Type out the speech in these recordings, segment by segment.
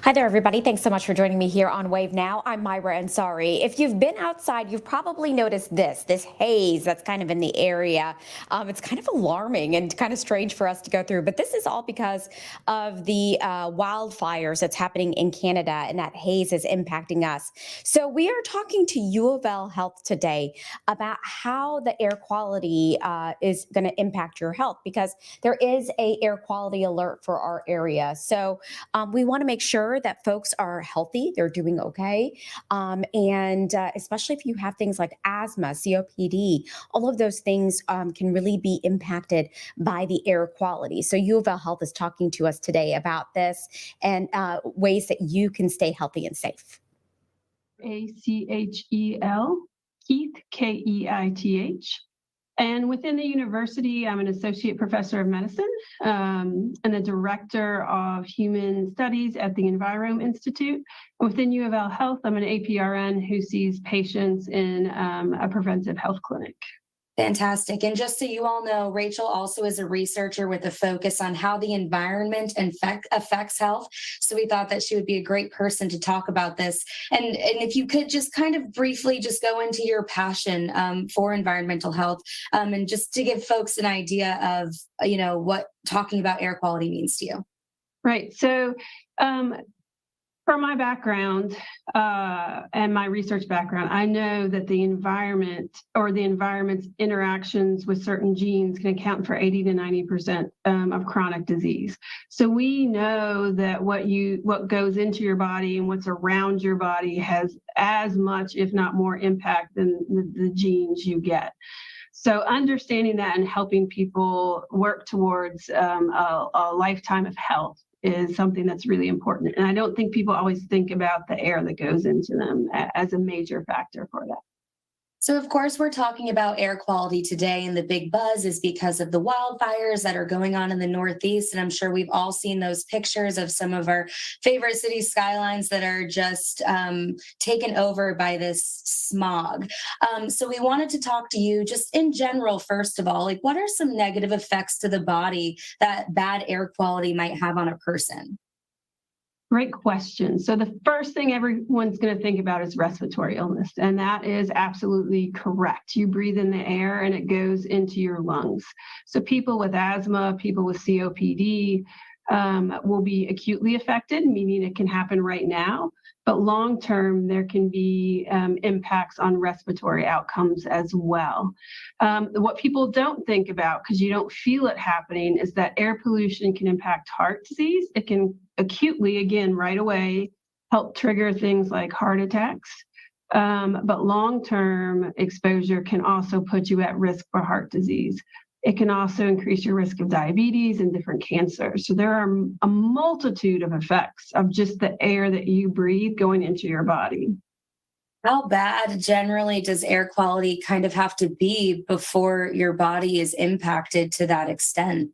Hi there, everybody. Thanks so much for joining me here on Wave Now. I'm Myra Ansari. If you've been outside, you've probably noticed this haze that's kind of in the area. It's kind of alarming and kind of strange for us to go through, but this is all because of the wildfires that's happening in Canada, and that haze is impacting us. So we are talking to UofL Health today about how the air quality is going to impact your health, because there is a air quality alert for our area. So we want to make sure that folks are healthy, they're doing okay. And especially if you have things like asthma, COPD, all of those things can really be impacted by the air quality. So U of L Health is talking to us today about this and ways that you can stay healthy and safe. ACHEL, Keith, Keith. And within the university, I'm an associate professor of medicine and the director of human studies at the Enviro Institute. Within U of L Health, I'm an APRN who sees patients in a preventive health clinic. Fantastic. And just so you all know, Rachel also is a researcher with a focus on how the environment affects health. So we thought that she would be a great person to talk about this. And if you could just kind of briefly just go into your passion for environmental health and just to give folks an idea of, what talking about air quality means to you. Right. So from my background and my research background, I know that the environment or the environment's interactions with certain genes can account for 80 to 90% of chronic disease. So we know that what goes into your body and what's around your body has as much, if not more, impact than the genes you get. So understanding that and helping people work towards a lifetime of health is something that's really important. And I don't think people always think about the air that goes into them as a major factor for that. So, of course, we're talking about air quality today, and the big buzz is because of the wildfires that are going on in the Northeast. And I'm sure we've all seen those pictures of some of our favorite city skylines that are just taken over by this smog. So we wanted to talk to you just in general, first of all, like what are some negative effects to the body that bad air quality might have on a person? Great question. So the first thing everyone's going to think about is respiratory illness, and that is absolutely correct. You breathe in the air and it goes into your lungs. So people with asthma, people with COPD will be acutely affected, meaning it can happen right now. But long term, there can be impacts on respiratory outcomes as well. What people don't think about, because you don't feel it happening, is that air pollution can impact heart disease. It can acutely, again, right away, help trigger things like heart attacks. But long-term exposure can also put you at risk for heart disease. It can also increase your risk of diabetes and different cancers. So there are a multitude of effects of just the air that you breathe going into your body. How bad generally does air quality kind of have to be before your body is impacted to that extent?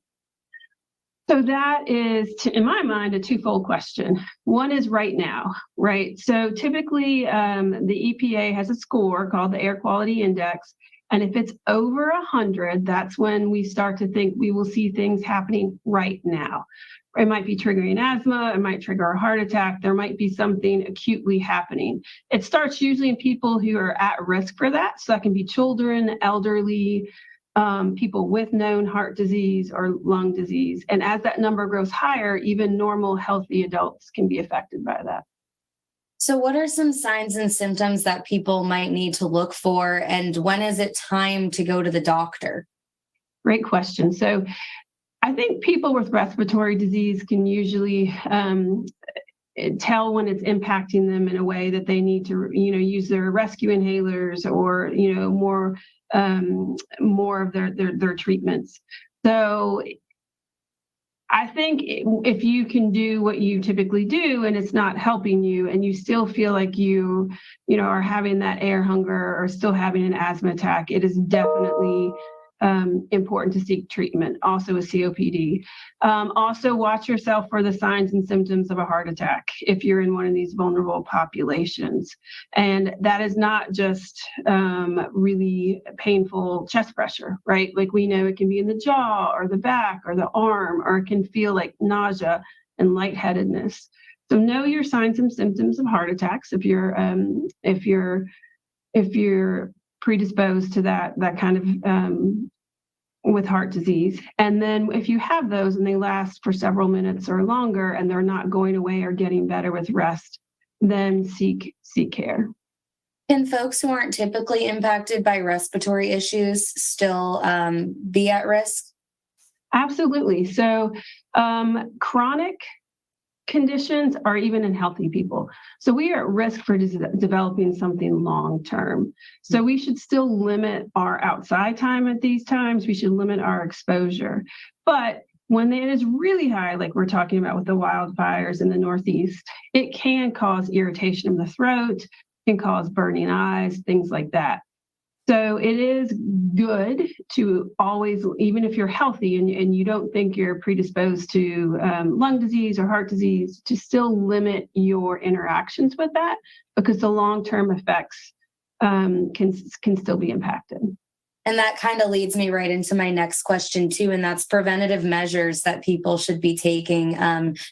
So that is, in my mind, a twofold question. One is right now, right? So typically the EPA has a score called the Air Quality Index. And if it's over 100, that's when we start to think we will see things happening right now. It might be triggering asthma, it might trigger a heart attack, there might be something acutely happening. It starts usually in people who are at risk for that. So that can be children, elderly, people with known heart disease or lung disease. And as that number grows higher, even normal, healthy adults can be affected by that. So what are some signs and symptoms that people might need to look for, and when is it time to go to the doctor? Great question. So I think people with respiratory disease can usually tell when it's impacting them in a way that they need to, use their rescue inhalers or, more of their treatments. So I think if you can do what you typically do and it's not helping you and you still feel like you are having that air hunger or still having an asthma attack, it is definitely important to seek treatment, also with COPD. Also watch yourself for the signs and symptoms of a heart attack if you're in one of these vulnerable populations. And that is not just really painful chest pressure, right? Like we know it can be in the jaw or the back or the arm, or it can feel like nausea and lightheadedness. So know your signs and symptoms of heart attacks if you're predisposed to that kind of with heart disease. And then if you have those and they last for several minutes or longer and they're not going away or getting better with rest, then seek care. Can folks who aren't typically impacted by respiratory issues still be at risk? Absolutely. So chronic conditions are even in healthy people. So we are at risk for developing something long term. So we should still limit our outside time at these times. We should limit our exposure. But when it is really high, like we're talking about with the wildfires in the Northeast, it can cause irritation in the throat, can cause burning eyes, things like that. So it is good to always, even if you're healthy and you don't think you're predisposed to lung disease or heart disease, to still limit your interactions with that, because the long-term effects can still be impacted. And that kind of leads me right into my next question too, and that's preventative measures that people should be taking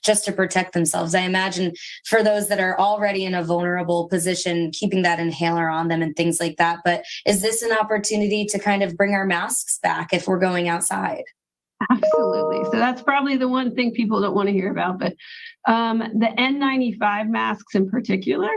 just to protect themselves. I imagine for those that are already in a vulnerable position, keeping that inhaler on them and things like that. But is this an opportunity to kind of bring our masks back if we're going outside? Absolutely. So that's probably the one thing people don't want to hear about. But the N95 masks in particular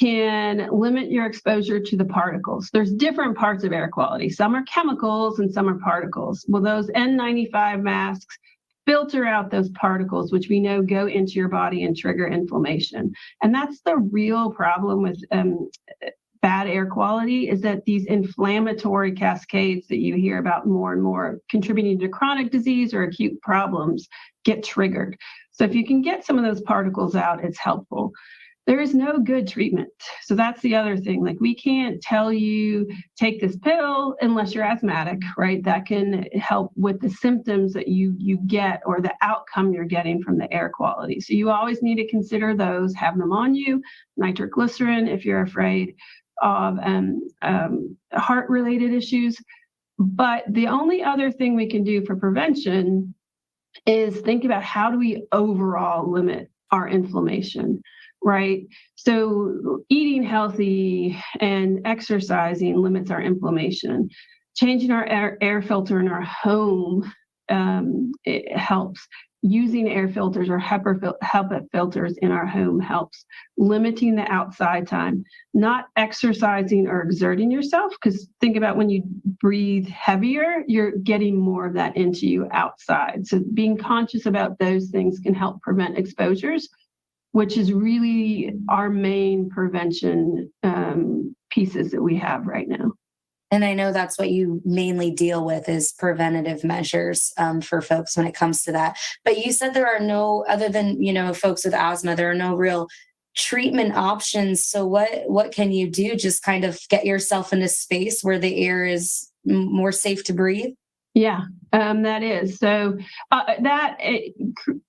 can limit your exposure to the particles. There's different parts of air quality. Some are chemicals and some are particles. Well, those N95 masks filter out those particles, which we know go into your body and trigger inflammation. And that's the real problem with bad air quality, is that these inflammatory cascades that you hear about more and more contributing to chronic disease or acute problems get triggered. So if you can get some of those particles out, it's helpful. There is no good treatment. So that's the other thing. Like, we can't tell you take this pill unless you're asthmatic, right? That can help with the symptoms that you get or the outcome you're getting from the air quality. So you always need to consider those, have them on you, nitroglycerin if you're afraid of heart-related issues. But the only other thing we can do for prevention is think about, how do we overall limit our inflammation, right? So eating healthy and exercising limits our inflammation. Changing our air filter in our home, it helps. Using air filters or HEPA filters in our home helps. Limiting the outside time, not exercising or exerting yourself, because think about when you breathe heavier, you're getting more of that into you outside. So being conscious about those things can help prevent exposures, which is really our main prevention pieces that we have right now. And I know that's what you mainly deal with, is preventative measures for folks when it comes to that. But you said there are no, other than, folks with asthma, there are no real treatment options. So what can you do? Just kind of get yourself in a space where the air is more safe to breathe? Yeah, that is. So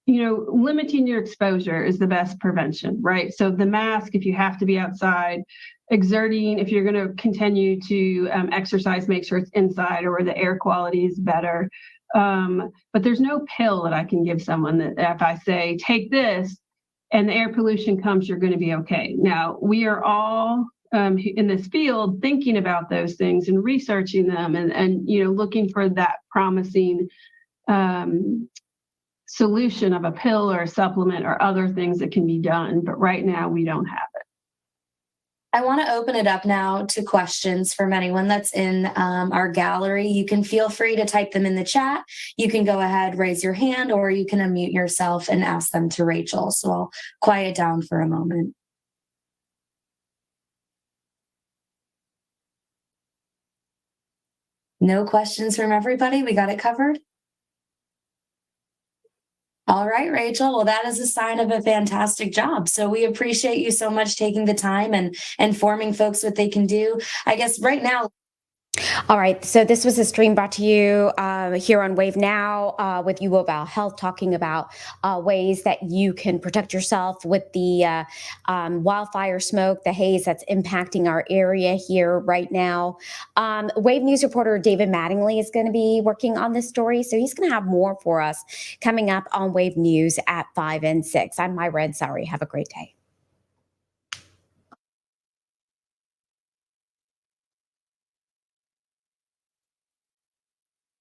limiting your exposure is the best prevention, right? So the mask, if you have to be outside, exerting, if you're going to continue to exercise, make sure it's inside or where the air quality is better. But there's no pill that I can give someone that if I say, take this and the air pollution comes, you're going to be okay. Now, we are all in this field thinking about those things and researching them and looking for that promising solution of a pill or a supplement or other things that can be done. But right now we don't have it. I want to open it up now to questions from anyone that's in our gallery. You can feel free to type them in the chat. You can go ahead, raise your hand, or you can unmute yourself and ask them to Rachel. So I'll quiet down for a moment. No questions from everybody? We got it covered? All right, Rachel. Well, that is a sign of a fantastic job. So we appreciate you so much taking the time and informing folks what they can do. I guess right now, All right, so this was a stream brought to you here on Wave Now with UofL Health, talking about ways that you can protect yourself with the wildfire smoke, the haze that's impacting our area here right now. Wave News reporter David Mattingly is going to be working on this story, so he's going to have more for us coming up on Wave News at 5 and 6. I'm Myra Ansari. Have a great day.